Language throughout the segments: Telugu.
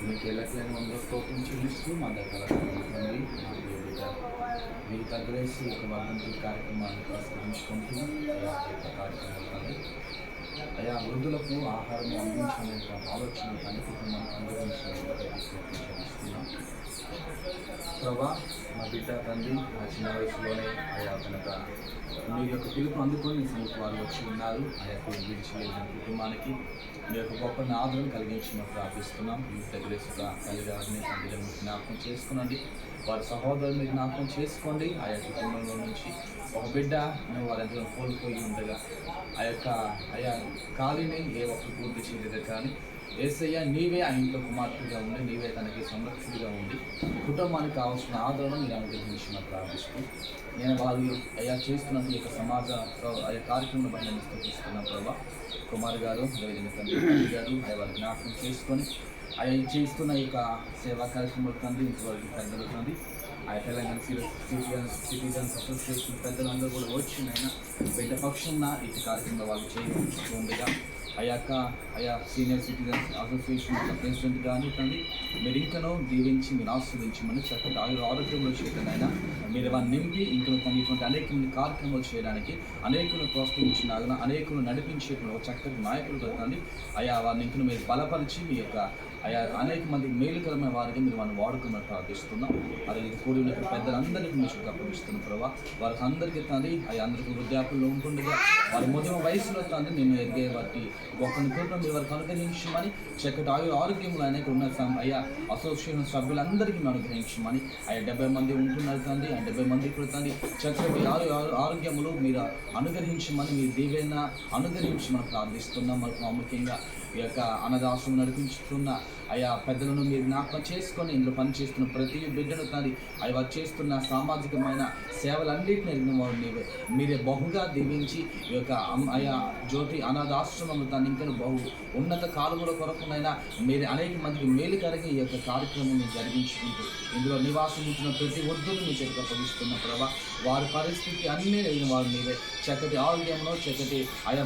మీకు ఎల్లట్లేని వంద స్తోత్రం చెల్లిస్తూ మా దగ్గర తండ్రి మా బిడ్డ మిగతా గ్రేస్ ఈ యొక్క వర్ధంతి కార్యక్రమాన్ని ప్రస్తావించుకుంటూ యొక్క కార్యక్రమాలు తండ్రి అయా వృద్ధులకు ఆహారం అందించిన ఆలోచన తండ్రి కుటుంబానికి అనుగ్రహించిన చెల్లిస్తున్నాం. ప్రభా మా బిడ్డ తండ్రి ఆ చిన్న వయసులోనే అయా కనుక మీ యొక్క పిలుపు అందుకొని మీ సమితి వారు వచ్చి ఉన్నారు. ఆ యొక్క విడిచిలేని కుటుంబానికి మీ యొక్క గొప్ప ఆదరణ కలిగించిన ప్రార్థిస్తున్నాం. వివిధ గ్రేసుగా తల్లిగారిని తండ్రిని జ్ఞాపకం చేసుకునండి, వారి సహోదరుని జ్ఞాపకం చేసుకోండి. ఆ యొక్క కుటుంబంలో నుంచి ఒక బిడ్డ వారు ఎంతో కోల్పోయి ఉండగా ఆయా ఖాళీని ఏ ఒక్కరు పూర్తి చేయలేదు. కానీ యేసయ్య నీవే ఆ ఇంట్లో కుమార్తెగా ఉండి నీవే తనకి సంరక్షకుడిగా ఉండి కుటుంబానికి కావాల్సిన ఆదరణ మీరు అనుగ్రహించిన ప్రార్థిస్తూ నేను వాళ్ళు చేస్తున్న ఈ యొక్క సమాజ కార్యక్రమం బట్టి నేను స్థుతిస్తున్నాను. ప్రభావ కుమార్ గారు తండ్రి గారు వారి జ్ఞాపకం చేసుకొని చేస్తున్న ఈ యొక్క సేవా కార్యక్రమాలు తండ్రి ఇంతవరకు పెద్దలు తండ్రి తెలంగాణ సిటిజన్స్ అసోసియేషన్ పెద్దలందరూ కూడా వచ్చినైనా బిడ్డ పక్షంన ఈ కార్యక్రమంలో వాళ్ళు చేస్తుండగా సీనియర్ సిటిజన్స్ అసోసియేషన్ ప్రెసిడెంట్ కానీ తండ్రి మీరు ఇంకనూ దీవించి మీరు ఆస్వాదించమని చక్కటి ఆరోగ్యంలో చేయడానైనా మీరు వారిని నింపి ఇంకనూ తన ఇటువంటి అనేక మంది కార్యక్రమాలు చేయడానికి అనేకులను ప్రోత్సహించిన అనేకులు నడిపించేటువంటి ఒక చక్కటి నాయకులు తండ్రి వారిని ఇంకనూ మీరు బలపరిచి మీ యొక్క అనేక మంది మేలుకరమైన వారికి మీరు మనం వాడుకోమని ప్రార్థిస్తున్నాం. అది కూడి ఉన్న పెద్దలందరికీ మీరు అప్పగిస్తున్నాం. ప్రభావ వారికి అందరికీ తండ్రి అందరికీ వృద్ధాపుల్లో ఉంటుండగా వారి మొదటి వయసులో తండ్రి నేను ఎదిగే బట్టి గొప్పని కూడా మీరు వారికి అనుగ్రహించమని చక్కటి ఆరోగ్యంలో అనేక ఉన్న అసోసియేషన్ సభ్యులందరికీ మేము అనుగ్రహించమని 70 మంది ఉంటున్నారు తండ్రి 70 మంది కూడా తండ్రి చక్కటి ఆరోగ్యములు మీరు అనుగ్రహించమని మీరు దీవెన అనుగ్రహించమని ప్రార్థిస్తున్నాం. మనకు ప్రాముఖ్యంగా ఈ యొక్క అన్నదాశ్రమం నడిపించుతున్న పెద్దలను మీరు జ్ఞాపకం చేసుకొని ఇందులో పనిచేస్తున్న ప్రతి బిడ్డను తండ్రి వారు చేస్తున్న సామాజికమైన సేవలన్నింటినీ మీరే బహుగా దీవించి ఈ యొక్క జ్యోతి అనాథాశ్రమంలో తను ఇంకా బహు ఉన్నత కాలువల కొరకునైనా మీరు అనేక మందికి మేలు కలిగి ఈ యొక్క కార్యక్రమం జరిగించుకుంటూ ఇందులో నివాసం ఉంటున్న ప్రతి ఒడ్డును మీ చేతికి అప్పగిస్తున్న ప్రభావ వారి పరిస్థితి అన్నీ వారు మీరే చక్కటి ఆరోగ్యంలో చక్కటి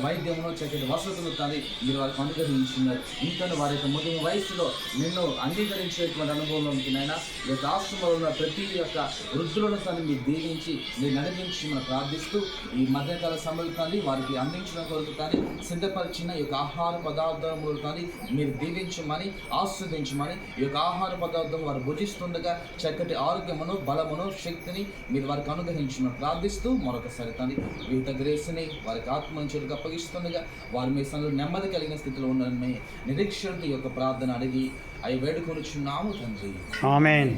వైద్యంలో చక్కటి వసతులు తండ్రి మీరు వారికి అనుగ్రహించున్నారు. ఇంకా వారి యొక్క ముదుగు వయసులో నిన్ను అంగీకరించేటువంటి అనుభవంలోకి నైనా ఈ యొక్క ఆశ్రమంలో ఉన్న ప్రతి యొక్క వృద్ధులను తను మీరు దీవించి మీరు నడిపించి మనం ప్రార్థిస్తూ ఈ మధ్యకాల సమయంలో కానీ వారికి అందించడం కొరకు కానీ సిద్ధపరిచిన ఈ యొక్క ఆహార పదార్థములు కానీ మీరు దీవించమని ఆస్వాదించమని ఈ యొక్క ఆహార పదార్థం వారు భుజిస్తుండగా చక్కటి ఆరోగ్యమును బలమును శక్తిని మీరు వారికి అనుగ్రహించమని ప్రార్థిస్తూ మరొకసారి తండ్రి వివిధ గ్రేస్ని వారికి ఆత్మను చేతికి అప్పగిస్తుండగా వారి మీ సంగతి నెమ్మది కలిగిన స్థితిలో ఉన్న నిరీక్షణ ఈ యొక్క ప్రార్థన అడిగి అవి వేడుకొనుచున్నాము తండ్రి. ఆమేన్.